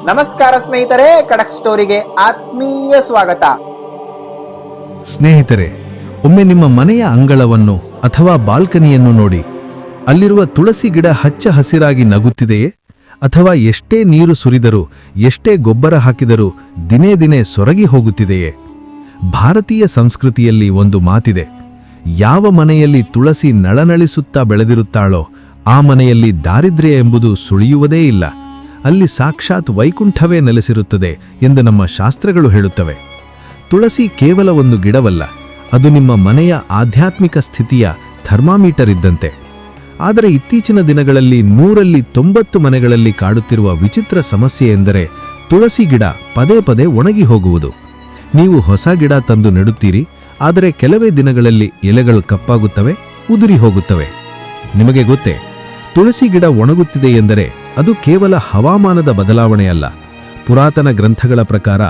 ನಮಸ್ಕಾರ ಸ್ನೇಹಿತರೆ, ಖಡಕ್ ಸ್ಟೋರಿಗೆ ಆತ್ಮೀಯ ಸ್ವಾಗತ. ಸ್ನೇಹಿತರೆ, ಒಮ್ಮೆ ನಿಮ್ಮ ಮನೆಯ ಅಂಗಳವನ್ನು ಅಥವಾ ಬಾಲ್ಕನಿಯನ್ನು ನೋಡಿ. ಅಲ್ಲಿರುವ ತುಳಸಿ ಗಿಡ ಹಚ್ಚ ಹಸಿರಾಗಿ ನಗುತ್ತಿದೆಯೇ? ಅಥವಾ ಎಷ್ಟೇ ನೀರು ಸುರಿದರೂ, ಎಷ್ಟೇ ಗೊಬ್ಬರ ಹಾಕಿದರೂ ದಿನೇ ದಿನೇ ಸೊರಗಿ ಹೋಗುತ್ತಿದೆಯೇ? ಭಾರತೀಯ ಸಂಸ್ಕೃತಿಯಲ್ಲಿ ಒಂದು ಮಾತಿದೆ, ಯಾವ ಮನೆಯಲ್ಲಿ ತುಳಸಿ ನಳನಳಿಸುತ್ತಾ ಬೆಳೆದಿರುತ್ತಾಳೋ ಆ ಮನೆಯಲ್ಲಿ ದಾರಿದ್ರ್ಯ ಎಂಬುದು ಸುಳಿಯುವುದೇ ಇಲ್ಲ, ಅಲ್ಲಿ ಸಾಕ್ಷಾತ್ ವೈಕುಂಠವೇ ನೆಲೆಸಿರುತ್ತದೆ ಎಂದು ನಮ್ಮ ಶಾಸ್ತ್ರಗಳು ಹೇಳುತ್ತವೆ. ತುಳಸಿ ಕೇವಲ ಒಂದು ಗಿಡವಲ್ಲ, ಅದು ನಿಮ್ಮ ಮನೆಯ ಆಧ್ಯಾತ್ಮಿಕ ಸ್ಥಿತಿಯ ಥರ್ಮಾಮೀಟರ್ ಇದ್ದಂತೆ. ಆದರೆ ಇತ್ತೀಚಿನ ದಿನಗಳಲ್ಲಿ 100ರಲ್ಲಿ 90 ಮನೆಗಳಲ್ಲಿ ಕಾಡುತ್ತಿರುವ ವಿಚಿತ್ರ ಸಮಸ್ಯೆ ಎಂದರೆ ತುಳಸಿ ಗಿಡ ಪದೇ ಪದೇ ಒಣಗಿ ಹೋಗುವುದು. ನೀವು ಹೊಸ ಗಿಡ ತಂದು ನೆಡುತ್ತೀರಿ, ಆದರೆ ಕೆಲವೇ ದಿನಗಳಲ್ಲಿ ಎಲೆಗಳು ಕಪ್ಪಾಗುತ್ತವೆ, ಉದುರಿ ಹೋಗುತ್ತವೆ. ನಿಮಗೆ ಗೊತ್ತೇ, ತುಳಸಿ ಗಿಡ ಒಣಗುತ್ತಿದೆ ಎಂದರೆ ಅದು ಕೇವಲ ಹವಾಮಾನದ ಬದಲಾವಣೆಯಲ್ಲ. ಪುರಾತನ ಗ್ರಂಥಗಳ ಪ್ರಕಾರ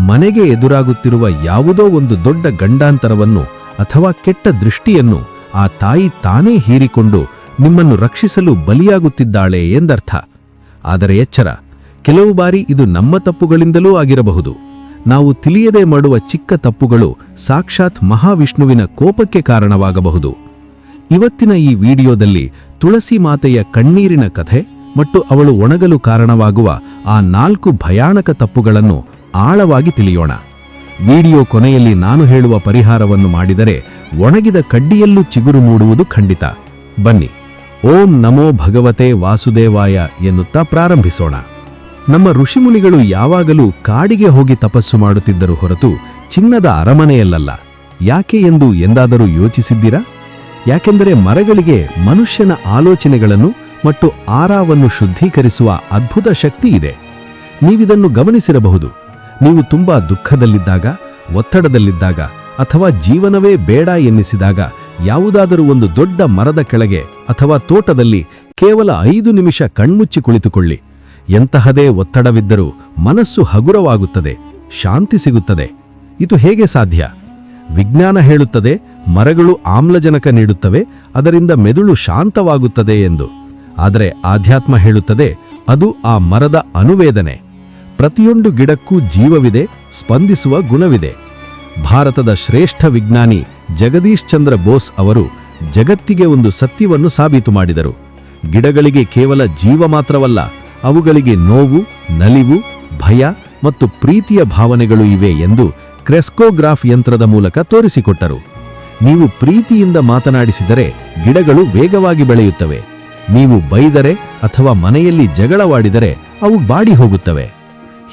ಮನೆಗೆ ಎದುರಾಗುತ್ತಿರುವ ಯಾವುದೋ ಒಂದು ದೊಡ್ಡ ಗಂಡಾಂತರವನ್ನು ಅಥವಾ ಕೆಟ್ಟ ದೃಷ್ಟಿಯನ್ನು ಆ ತಾಯಿ ತಾನೇ ಹೀರಿಕೊಂಡು ನಿಮ್ಮನ್ನು ರಕ್ಷಿಸಲು ಬಲಿಯಾಗುತ್ತಿದ್ದಾಳೆ ಎಂದರ್ಥ. ಆದರೆ ಎಚ್ಚರ, ಕೆಲವು ಬಾರಿ ಇದು ನಮ್ಮ ತಪ್ಪುಗಳಿಂದಲೂ ಆಗಿರಬಹುದು. ನಾವು ತಿಳಿಯದೆ ಮಾಡುವ ಚಿಕ್ಕ ತಪ್ಪುಗಳು ಸಾಕ್ಷಾತ್ ಮಹಾವಿಷ್ಣುವಿನ ಕೋಪಕ್ಕೆ ಕಾರಣವಾಗಬಹುದು. ಇವತ್ತಿನ ಈ ವಿಡಿಯೋದಲ್ಲಿ ತುಳಸಿ ಮಾತೆಯ ಕಣ್ಣೀರಿನ ಕಥೆ ಮತ್ತು ಅವಳು ಒಣಗಲು ಕಾರಣವಾಗುವ ಆ 4 ಭಯಾನಕ ತಪ್ಪುಗಳನ್ನು ಆಳವಾಗಿ ತಿಳಿಯೋಣ. ವಿಡಿಯೋ ಕೊನೆಯಲ್ಲಿ ನಾನು ಹೇಳುವ ಪರಿಹಾರವನ್ನು ಮಾಡಿದರೆ ಒಣಗಿದ ಕಡ್ಡಿಯಲ್ಲೂ ಚಿಗುರು ಮೂಡುವುದು ಖಂಡಿತ. ಬನ್ನಿ, ಓಂ ನಮೋ ಭಗವತೆ ವಾಸುದೇವಾಯ ಎನ್ನುತ್ತಾ ಪ್ರಾರಂಭಿಸೋಣ. ನಮ್ಮ ಋಷಿಮುನಿಗಳು ಯಾವಾಗಲೂ ಕಾಡಿಗೆ ಹೋಗಿ ತಪಸ್ಸು ಮಾಡುತ್ತಿದ್ದರು ಹೊರತು ಚಿನ್ನದ ಅರಮನೆಯಲ್ಲ. ಯಾಕೆ ಎಂದು ಎಂದಾದರೂ ಯೋಚಿಸಿದ್ದೀರಾ? ಯಾಕೆಂದರೆ ಮರಗಳಿಗೆ ಮನುಷ್ಯನ ಆಲೋಚನೆಗಳನ್ನು ಮತ್ತು ಆರಾವನ್ನು ಶುದ್ಧೀಕರಿಸುವ ಅದ್ಭುತ ಶಕ್ತಿ ಇದೆ. ನೀವಿದನ್ನು ಗಮನಿಸಿರಬಹುದು. ನೀವು ತುಂಬಾ ದುಃಖದಲ್ಲಿದ್ದಾಗ, ಒತ್ತಡದಲ್ಲಿದ್ದಾಗ ಅಥವಾ ಜೀವನವೇ ಬೇಡ ಎನ್ನಿಸಿದಾಗ ಯಾವುದಾದರೂ ಒಂದು ದೊಡ್ಡ ಮರದ ಕೆಳಗೆ ಅಥವಾ ತೋಟದಲ್ಲಿ ಕೇವಲ 5 ನಿಮಿಷ ಕಣ್ಮುಚ್ಚಿ ಕುಳಿತುಕೊಳ್ಳಿ. ಎಂತಹದೇ ಒತ್ತಡವಿದ್ದರೂ ಮನಸ್ಸು ಹಗುರವಾಗುತ್ತದೆ, ಶಾಂತಿ ಸಿಗುತ್ತದೆ. ಇದು ಹೇಗೆ ಸಾಧ್ಯ? ವಿಜ್ಞಾನ ಹೇಳುತ್ತದೆ, ಮರಗಳು ಆಮ್ಲಜನಕ ನೀಡುತ್ತವೆ, ಅದರಿಂದ ಮೆದುಳು ಶಾಂತವಾಗುತ್ತದೆ ಎಂದು. ಆದರೆ ಆಧ್ಯಾತ್ಮ ಹೇಳುತ್ತದೆ, ಅದು ಆ ಮರದ ಅನುವೇದನೆ. ಪ್ರತಿಯೊಂದು ಗಿಡಕ್ಕೂ ಜೀವವಿದೆ, ಸ್ಪಂದಿಸುವ ಗುಣವಿದೆ. ಭಾರತದ ಶ್ರೇಷ್ಠ ವಿಜ್ಞಾನಿ ಜಗದೀಶ್ ಚಂದ್ರ ಬೋಸ್ ಅವರು ಜಗತ್ತಿಗೆ ಒಂದು ಸತ್ಯವನ್ನು ಸಾಬೀತು ಮಾಡಿದರು. ಗಿಡಗಳಿಗೆ ಕೇವಲ ಜೀವ ಮಾತ್ರವಲ್ಲ, ಅವುಗಳಿಗೆ ನೋವು, ನಲಿವು, ಭಯ ಮತ್ತು ಪ್ರೀತಿಯ ಭಾವನೆಗಳು ಇವೆ ಎಂದು ಕ್ರೆಸ್ಕೋಗ್ರಾಫ್ ಯಂತ್ರದ ಮೂಲಕ ತೋರಿಸಿಕೊಟ್ಟರು. ನೀವು ಪ್ರೀತಿಯಿಂದ ಮಾತನಾಡಿಸಿದರೆ ಗಿಡಗಳು ವೇಗವಾಗಿ ಬೆಳೆಯುತ್ತವೆ. ನೀವು ಬೈದರೆ ಅಥವಾ ಮನೆಯಲ್ಲಿ ಜಗಳವಾಡಿದರೆ ಅವು ಬಾಡಿ ಹೋಗುತ್ತವೆ.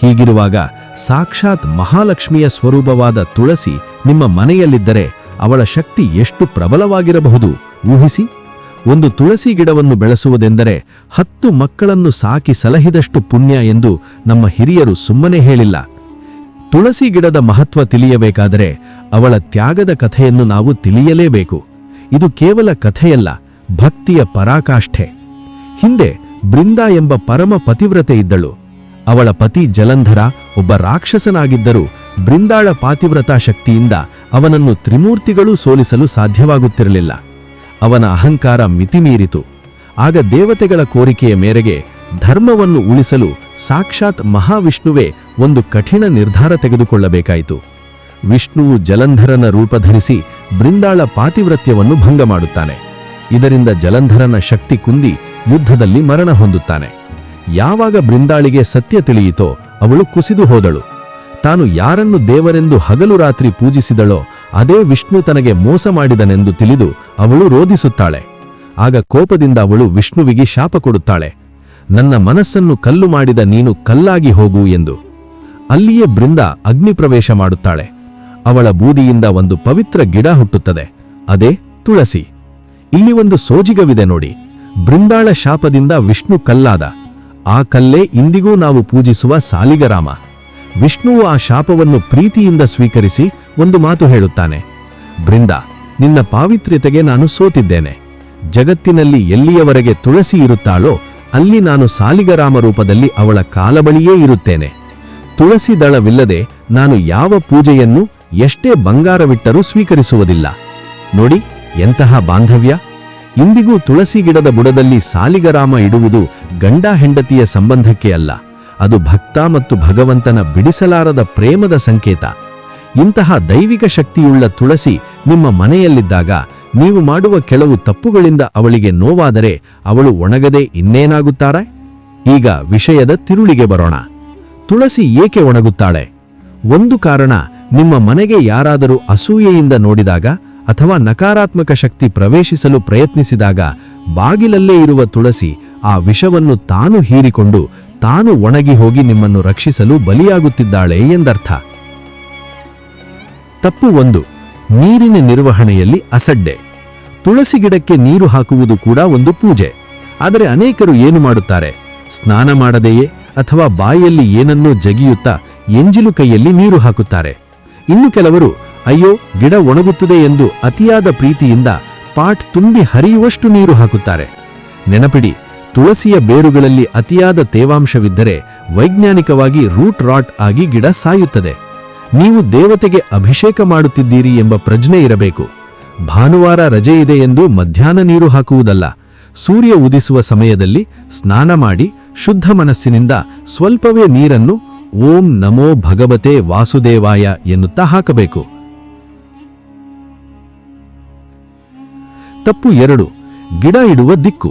ಹೀಗಿರುವಾಗ ಸಾಕ್ಷಾತ್ ಮಹಾಲಕ್ಷ್ಮಿಯ ಸ್ವರೂಪವಾದ ತುಳಸಿ ನಿಮ್ಮ ಮನೆಯಲ್ಲಿದ್ದರೆ ಅವಳ ಶಕ್ತಿ ಎಷ್ಟು ಪ್ರಬಲವಾಗಿರಬಹುದು ಊಹಿಸಿ. ಒಂದು ತುಳಸಿ ಗಿಡವನ್ನು ಬೆಳೆಸುವುದೆಂದರೆ 10 ಮಕ್ಕಳನ್ನು ಸಾಕಿ ಸಲಹಿದಷ್ಟು ಪುಣ್ಯ ಎಂದು ನಮ್ಮ ಹಿರಿಯರು ಸುಮ್ಮನೆ ಹೇಳಿಲ್ಲ. ತುಳಸಿ ಗಿಡದ ಮಹತ್ವ ತಿಳಿಯಬೇಕಾದರೆ ಅವಳ ತ್ಯಾಗದ ಕಥೆಯನ್ನು ನಾವು ತಿಳಿಯಲೇಬೇಕು. ಇದು ಕೇವಲ ಕಥೆಯಲ್ಲ, ಭಕ್ತಿಯ ಪರಾಕಾಷ್ಠೆ. ಹಿಂದೆ ಬೃಂದಾ ಎಂಬ ಪರಮ ಪತಿವ್ರತೆ ಇದ್ದಳು. ಅವಳ ಪತಿ ಜಲಂಧರ ಒಬ್ಬ ರಾಕ್ಷಸನಾಗಿದ್ದರೂ ಬೃಂದಾಳ ಪಾತಿವ್ರತಾ ಶಕ್ತಿಯಿಂದ ಅವನನ್ನು ತ್ರಿಮೂರ್ತಿಗಳೂ ಸೋಲಿಸಲು ಸಾಧ್ಯವಾಗುತ್ತಿರಲಿಲ್ಲ. ಅವನ ಅಹಂಕಾರ ಮಿತಿಮೀರಿತು. ಆಗ ದೇವತೆಗಳ ಕೋರಿಕೆಯ ಮೇರೆಗೆ ಧರ್ಮವನ್ನು ಉಳಿಸಲು ಸಾಕ್ಷಾತ್ ಮಹಾವಿಷ್ಣುವೇ ಒಂದು ಕಠಿಣ ನಿರ್ಧಾರ ತೆಗೆದುಕೊಳ್ಳಬೇಕಾಯಿತು. ವಿಷ್ಣುವು ಜಲಂಧರನ ರೂಪಧರಿಸಿ ಬೃಂದಾಳ ಪಾತಿವ್ರತ್ಯವನ್ನು ಭಂಗ ಮಾಡುತ್ತಾನೆ. ಇದರಿಂದ ಜಲಂಧರನ ಶಕ್ತಿ ಕುಂದಿ ಯುದ್ಧದಲ್ಲಿ ಮರಣ ಹೊಂದುತ್ತಾನೆ. ಯಾವಾಗ ಬೃಂದಾಳಿಗೆ ಸತ್ಯ ತಿಳಿಯಿತೋ ಅವಳು ಕುಸಿದು ಹೋದಳು. ತಾನು ಯಾರನ್ನು ದೇವರೆಂದು ಹಗಲು ರಾತ್ರಿ ಪೂಜಿಸಿದಳೋ ಅದೇ ವಿಷ್ಣು ತನಗೆ ಮೋಸ ಮಾಡಿದನೆಂದು ತಿಳಿದು ಅವಳು ರೋಧಿಸುತ್ತಾಳೆ. ಆಗ ಕೋಪದಿಂದ ಅವಳು ವಿಷ್ಣುವಿಗೆ ಶಾಪ ಕೊಡುತ್ತಾಳೆ, ನನ್ನ ಮನಸ್ಸನ್ನು ಕಲ್ಲು ಮಾಡಿದ ನೀನು ಕಲ್ಲಾಗಿ ಹೋಗು ಎಂದು. ಅಲ್ಲಿಯೇ ಬೃಂದ ಅಗ್ನಿಪ್ರವೇಶ ಮಾಡುತ್ತಾಳೆ. ಅವಳ ಬೂದಿಯಿಂದ ಒಂದು ಪವಿತ್ರ ಗಿಡ ಹುಟ್ಟುತ್ತದೆ, ಅದೇ ತುಳಸಿ. ಇಲ್ಲಿ ಒಂದು ಸೋಜಿಗವಿದೆ ನೋಡಿ. ಬೃಂದಾಳ ಶಾಪದಿಂದ ವಿಷ್ಣು ಕಲ್ಲಾದ. ಆ ಕಲ್ಲೇ ಇಂದಿಗೂ ನಾವು ಪೂಜಿಸುವ ಸಾಲಿಗರಾಮ. ವಿಷ್ಣುವು ಆ ಶಾಪವನ್ನು ಪ್ರೀತಿಯಿಂದ ಸ್ವೀಕರಿಸಿ ಒಂದು ಮಾತು ಹೇಳುತ್ತಾನೆ, ಬೃಂದ, ನಿನ್ನ ಪಾವಿತ್ರ್ಯತೆಗೆ ನಾನು ಸೋತಿದ್ದೇನೆ. ಜಗತ್ತಿನಲ್ಲಿ ಎಲ್ಲಿಯವರೆಗೆ ತುಳಸಿ ಇರುತ್ತಾಳೋ ಅಲ್ಲಿ ನಾನು ಸಾಲಿಗರಾಮ ರೂಪದಲ್ಲಿ ಅವಳ ಕಾಲಬಳಿಯೇ ಇರುತ್ತೇನೆ. ತುಳಸಿ ದಳವಿಲ್ಲದೆ ನಾನು ಯಾವ ಪೂಜೆಯನ್ನು ಎಷ್ಟೇ ಬಂಗಾರವಿಟ್ಟರೂ ಸ್ವೀಕರಿಸುವುದಿಲ್ಲ. ನೋಡಿ ಎಂತಹ ಬಾಂಧವ್ಯ! ಇಂದಿಗೂ ತುಳಸಿ ಗಿಡದ ಬುಡದಲ್ಲಿ ಸಾಲಿಗರಾಮ ಇಡುವುದು ಗಂಡ ಹೆಂಡತಿಯ ಸಂಬಂಧಕ್ಕೆ ಅಲ್ಲ, ಅದು ಭಕ್ತ ಮತ್ತು ಭಗವಂತನ ಬಿಡಿಸಲಾರದ ಪ್ರೇಮದ ಸಂಕೇತ. ಇಂತಹ ದೈವಿಕ ಶಕ್ತಿಯುಳ್ಳ ತುಳಸಿ ನಿಮ್ಮ ಮನೆಯಲ್ಲಿದ್ದಾಗ ನೀವು ಮಾಡುವ ಕೆಲವು ತಪ್ಪುಗಳಿಂದ ಅವಳಿಗೆ ನೋವಾದರೆ ಅವಳು ಒಣಗದೆ ಇನ್ನೇನಾಗುತ್ತಾಳೆ? ಈಗ ವಿಷಯದ ತಿರುಳಿಗೆ ಬರೋಣ. ತುಳಸಿ ಏಕೆ ಒಣಗುತ್ತಾಳೆ? ಒಂದು ಕಾರಣ, ನಿಮ್ಮ ಮನೆಗೆ ಯಾರಾದರೂ ಅಸೂಯೆಯಿಂದ ನೋಡಿದಾಗ ಅಥವಾ ನಕಾರಾತ್ಮಕ ಶಕ್ತಿ ಪ್ರವೇಶಿಸಲು ಪ್ರಯತ್ನಿಸಿದಾಗ ಬಾಗಿಲಲ್ಲೇ ಇರುವ ತುಳಸಿ ಆ ವಿಷವನ್ನು ತಾನು ಹೀರಿಕೊಂಡು ತಾನು ಒಣಗಿ ಹೋಗಿ ನಿಮ್ಮನ್ನು ರಕ್ಷಿಸಲು ಬಲಿಯಾಗುತ್ತಿದ್ದಾಳೆ ಎಂದರ್ಥ. ತಪ್ಪು 1, ನೀರಿನ ನಿರ್ವಹಣೆಯಲ್ಲಿ ಅಸಡ್ಡೆ. ತುಳಸಿ ಗಿಡಕ್ಕೆ ನೀರು ಹಾಕುವುದು ಕೂಡ ಒಂದು ಪೂಜೆ. ಆದರೆ ಅನೇಕರು ಏನು ಮಾಡುತ್ತಾರೆ? ಸ್ನಾನ ಮಾಡದೆಯೇ ಅಥವಾ ಬಾಯಲ್ಲಿ ಏನನ್ನೋ ಜಗಿಯುತ್ತಾ ಎಂಜಿಲು ಕೈಯಲ್ಲಿ ನೀರು ಹಾಕುತ್ತಾರೆ. ಇನ್ನು ಕೆಲವರು ಅಯ್ಯೋ ಗಿಡ ಒಣಗುತ್ತದೆ ಎಂದು ಅತಿಯಾದ ಪ್ರೀತಿಯಿಂದ ಪಾಟ್ ತುಂಬಿ ಹರಿಯುವಷ್ಟು ನೀರು ಹಾಕುತ್ತಾರೆ. ನೆನಪಿಡಿ, ತುಳಸಿಯ ಬೇರುಗಳಲ್ಲಿ ಅತಿಯಾದ ತೇವಾಂಶವಿದ್ದರೆ ವೈಜ್ಞಾನಿಕವಾಗಿ ರೂಟ್ ರಾಟ್ ಆಗಿ ಗಿಡ ಸಾಯುತ್ತದೆ. ನೀವು ದೇವತೆಗೆ ಅಭಿಷೇಕ ಮಾಡುತ್ತಿದ್ದೀರಿ ಎಂಬ ಪ್ರಜ್ಞೆ ಇರಬೇಕು. ಭಾನುವಾರ ರಜೆ ಇದೆ ಎಂದು ಮಧ್ಯಾಹ್ನ ನೀರು ಹಾಕುವುದಲ್ಲ. ಸೂರ್ಯ ಉದಿಸುವ ಸಮಯದಲ್ಲಿ ಸ್ನಾನ ಮಾಡಿ ಶುದ್ಧ ಮನಸ್ಸಿನಿಂದ ಸ್ವಲ್ಪವೇ ನೀರನ್ನು ಓಂ ನಮೋ ಭಗವತೆ ವಾಸುದೇವಾಯ ಎನ್ನುತ್ತಾ ಹಾಕಬೇಕು. ತಪ್ಪು 2, ಗಿಡ ಇಡುವ ದಿಕ್ಕು.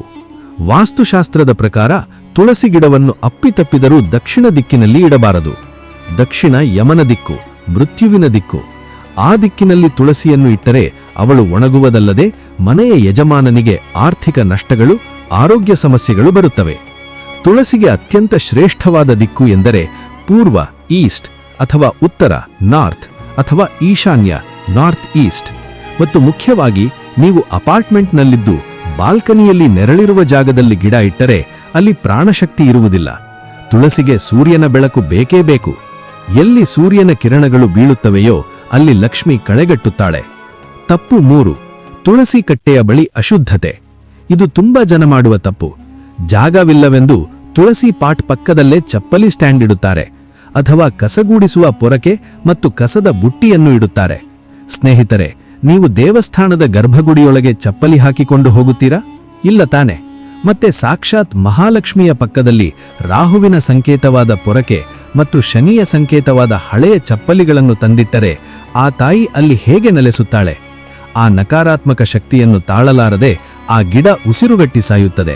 ವಾಸ್ತುಶಾಸ್ತ್ರದ ಪ್ರಕಾರ ತುಳಸಿ ಗಿಡವನ್ನು ಅಪ್ಪಿತಪ್ಪಿದರೂ ದಕ್ಷಿಣ ದಿಕ್ಕಿನಲ್ಲಿ ಇಡಬಾರದು. ದಕ್ಷಿಣ ಯಮನ ದಿಕ್ಕು, ಮೃತ್ಯುವಿನ ದಿಕ್ಕು. ಆ ದಿಕ್ಕಿನಲ್ಲಿ ತುಳಸಿಯನ್ನು ಇಟ್ಟರೆ ಅವಳು ಒಣಗುವುದಲ್ಲದೆ ಮನೆಯ ಯಜಮಾನನಿಗೆ ಆರ್ಥಿಕ ನಷ್ಟಗಳು, ಆರೋಗ್ಯ ಸಮಸ್ಯೆಗಳು ಬರುತ್ತವೆ. ತುಳಸಿಗೆ ಅತ್ಯಂತ ಶ್ರೇಷ್ಠವಾದ ದಿಕ್ಕು ಎಂದರೆ ಪೂರ್ವ ಈಸ್ಟ್ ಅಥವಾ ಉತ್ತರ ನಾರ್ತ್ ಅಥವಾ ಈಶಾನ್ಯ ನಾರ್ತ್ ಈಸ್ಟ್. ಮತ್ತು ಮುಖ್ಯವಾಗಿ ನೀವು ಅಪಾರ್ಟ್ಮೆಂಟ್ನಲ್ಲಿದ್ದು ಬಾಲ್ಕನಿಯಲ್ಲಿ ನೆರಳಿರುವ ಜಾಗದಲ್ಲಿ ಗಿಡ ಇಟ್ಟರೆ ಅಲ್ಲಿ ಪ್ರಾಣಶಕ್ತಿ ಇರುವುದಿಲ್ಲ. ತುಳಸಿಗೆ ಸೂರ್ಯನ ಬೆಳಕು ಬೇಕೇ ಬೇಕು. ಎಲ್ಲಿ ಸೂರ್ಯನ ಕಿರಣಗಳು ಬೀಳುತ್ತವೆಯೋ ಅಲ್ಲಿ ಲಕ್ಷ್ಮಿ ಕಳೆಗಟ್ಟುತ್ತಾಳೆ. ತಪ್ಪು 3, ತುಳಸಿ ಕಟ್ಟೆಯ ಬಳಿ ಅಶುದ್ಧತೆ. ಇದು ತುಂಬಾ ಜನ ಮಾಡುವ ತಪ್ಪು. ಜಾಗವಿಲ್ಲವೆಂದು ತುಳಸಿ ಪಾಟ್ ಪಕ್ಕದಲ್ಲೇ ಚಪ್ಪಲಿ ಸ್ಟ್ಯಾಂಡ್ ಇಡುತ್ತಾರೆ ಅಥವಾ ಕಸಗೂಡಿಸುವ ಪೊರಕೆ ಮತ್ತು ಕಸದ ಬುಟ್ಟಿಯನ್ನು ಇಡುತ್ತಾರೆ. ಸ್ನೇಹಿತರೆ, ನೀವು ದೇವಸ್ಥಾನದ ಗರ್ಭಗುಡಿಯೊಳಗೆ ಚಪ್ಪಲಿ ಹಾಕಿಕೊಂಡು ಹೋಗುತ್ತೀರಾ? ಇಲ್ಲ ತಾನೆ? ಮತ್ತೆ ಸಾಕ್ಷಾತ್ ಮಹಾಲಕ್ಷ್ಮಿಯ ಪಕ್ಕದಲ್ಲಿ ರಾಹುವಿನ ಸಂಕೇತವಾದ ಪೊರಕೆ ಮತ್ತು ಶನಿಯ ಸಂಕೇತವಾದ ಹಳೆಯ ಚಪ್ಪಲಿಗಳನ್ನು ತಂದಿಟ್ಟರೆ ಆ ತಾಯಿ ಅಲ್ಲಿ ಹೇಗೆ ನೆಲೆಸುತ್ತಾಳೆ? ಆ ನಕಾರಾತ್ಮಕ ಶಕ್ತಿಯನ್ನು ತಾಳಲಾರದೆ ಆ ಗಿಡ ಉಸಿರುಗಟ್ಟಿ ಸಾಯುತ್ತದೆ.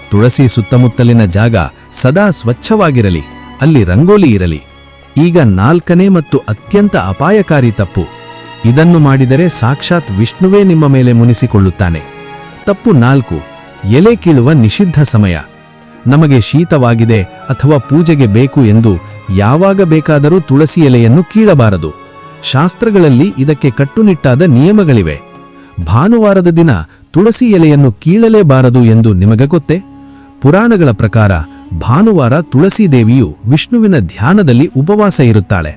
ತುಳಸಿ ಸುತ್ತಮುತ್ತಲಿನ ಜಾಗ ಸದಾ ಸ್ವಚ್ಛವಾಗಿರಲಿ, ಅಲ್ಲಿ ರಂಗೋಲಿ ಇರಲಿ. ಈಗ 4ನೇ ಮತ್ತು ಅತ್ಯಂತ ಅಪಾಯಕಾರಿ ತಪ್ಪು. ಇದನ್ನು ಮಾಡಿದರೆ ಸಾಕ್ಷಾತ್ ವಿಷ್ಣುವೇ ನಿಮ್ಮ ಮೇಲೆ ಮುನಿಸಿಕೊಳ್ಳುತ್ತಾನೆ. ತಪ್ಪು 4, ಎಲೆ ಕೀಳುವ ನಿಷಿದ್ಧ ಸಮಯ. ನಮಗೆ ಶೀತವಾಗಿದೆ ಅಥವಾ ಪೂಜೆಗೆ ಬೇಕು ಎಂದು ಯಾವಾಗ ಬೇಕಾದರೂ ತುಳಸಿ ಎಲೆಯನ್ನು ಕೀಳಬಾರದು. ಶಾಸ್ತ್ರಗಳಲ್ಲಿ ಇದಕ್ಕೆ ಕಟ್ಟುನಿಟ್ಟಾದ ನಿಯಮಗಳಿವೆ. ಭಾನುವಾರದ ದಿನ ತುಳಸಿ ಎಲೆಯನ್ನು ಕೀಳಲೇಬಾರದು ಎಂದು ನಿಮಗೆ ಗೊತ್ತೇ? ಪುರಾಣಗಳ ಪ್ರಕಾರ ಭಾನುವಾರ ತುಳಸಿ ದೇವಿಯು ವಿಷ್ಣುವಿನ ಧ್ಯಾನದಲ್ಲಿ ಉಪವಾಸ ಇರುತ್ತಾಳೆ.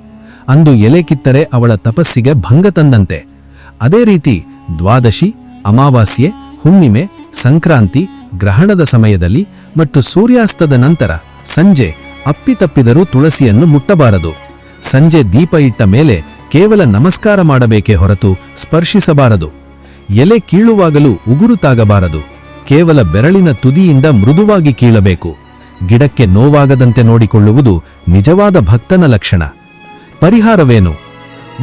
ಅಂದು ಎಲೆ ಕಿತ್ತರೆ ಅವಳ ತಪಸ್ಸಿಗೆ ಭಂಗ ತಂದಂತೆ. ಅದೇ ರೀತಿ ದ್ವಾದಶಿ, ಅಮಾವಾಸ್ಯೆ, ಹುಣ್ಣಿಮೆ, ಸಂಕ್ರಾಂತಿ, ಗ್ರಹಣದ ಸಮಯದಲ್ಲಿ ಮತ್ತು ಸೂರ್ಯಾಸ್ತದ ನಂತರ ಸಂಜೆ ಅಪ್ಪಿತಪ್ಪಿದರೂ ತುಳಸಿಯನ್ನು ಮುಟ್ಟಬಾರದು. ಸಂಜೆ ದೀಪ ಇಟ್ಟ ಮೇಲೆ ಕೇವಲ ನಮಸ್ಕಾರ ಮಾಡಬೇಕೇ ಹೊರತು ಸ್ಪರ್ಶಿಸಬಾರದು. ಎಲೆ ಕೀಳುವಾಗಲೂ ಉಗುರು ತಾಗಬಾರದು. ಕೇವಲ ಬೆರಳಿನ ತುದಿಯಿಂದ ಮೃದುವಾಗಿ ಕೀಳಬೇಕು. ಗಿಡಕ್ಕೆ ನೋವಾಗದಂತೆ ನೋಡಿಕೊಳ್ಳುವುದು ನಿಜವಾದ ಭಕ್ತನ ಲಕ್ಷಣ. ಪರಿಹಾರವೇನು?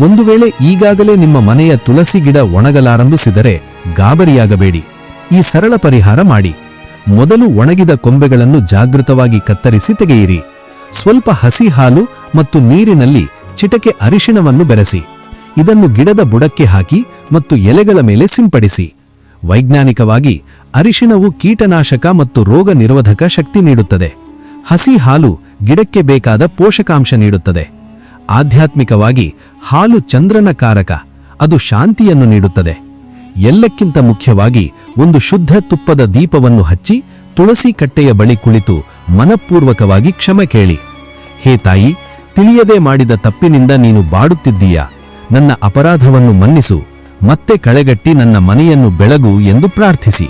ಒಂದು ವೇಳೆ ಈಗಾಗಲೇ ನಿಮ್ಮ ಮನೆಯ ತುಳಸಿ ಗಿಡ ಒಣಗಲಾರಂಭಿಸಿದರೆ ಗಾಬರಿಯಾಗಬೇಡಿ. ಈ ಸರಳ ಪರಿಹಾರ ಮಾಡಿ. ಮೊದಲು ಒಣಗಿದ ಕೊಂಬೆಗಳನ್ನು ಜಾಗೃತವಾಗಿ ಕತ್ತರಿಸಿ ತೆಗೆಯಿರಿ. ಸ್ವಲ್ಪ ಹಸಿ ಹಾಲು ಮತ್ತು ನೀರಿನಲ್ಲಿ ಚಿಟಕೆ ಅರಿಶಿಣವನ್ನು ಬೆರೆಸಿ ಇದನ್ನು ಗಿಡದ ಬುಡಕ್ಕೆ ಹಾಕಿ ಮತ್ತು ಎಲೆಗಳ ಮೇಲೆ ಸಿಂಪಡಿಸಿ. ವೈಜ್ಞಾನಿಕವಾಗಿ ಅರಿಶಿಣವು ಕೀಟನಾಶಕ ಮತ್ತು ರೋಗ ನಿರೋಧಕ ಶಕ್ತಿ ನೀಡುತ್ತದೆ. ಹಸಿ ಹಾಲು ಗಿಡಕ್ಕೆ ಬೇಕಾದ ಪೋಷಕಾಂಶ ನೀಡುತ್ತದೆ. ಆಧ್ಯಾತ್ಮಿಕವಾಗಿ ಹಾಲು ಚಂದ್ರನ ಕಾರಕ, ಅದು ಶಾಂತಿಯನ್ನು ನೀಡುತ್ತದೆ. ಎಲ್ಲಕ್ಕಿಂತ ಮುಖ್ಯವಾಗಿ ಒಂದು ಶುದ್ಧ ತುಪ್ಪದ ದೀಪವನ್ನು ಹಚ್ಚಿ ತುಳಸಿ ಕಟ್ಟೆಯ ಬಳಿ ಕುಳಿತು ಮನಪೂರ್ವಕವಾಗಿ ಕ್ಷಮೆ ಕೇಳಿ. ಹೇ ತಾಯಿ, ತಿಳಿಯದೆ ಮಾಡಿದ ತಪ್ಪಿನಿಂದ ನೀನು ಬಾಡುತ್ತಿದ್ದೀಯಾ, ನನ್ನ ಅಪರಾಧವನ್ನು ಮನ್ನಿಸು, ಮತ್ತೆ ಕಳೆಗಟ್ಟಿ ನನ್ನ ಮನೆಯನ್ನು ಬೆಳಗು ಎಂದು ಪ್ರಾರ್ಥಿಸಿ.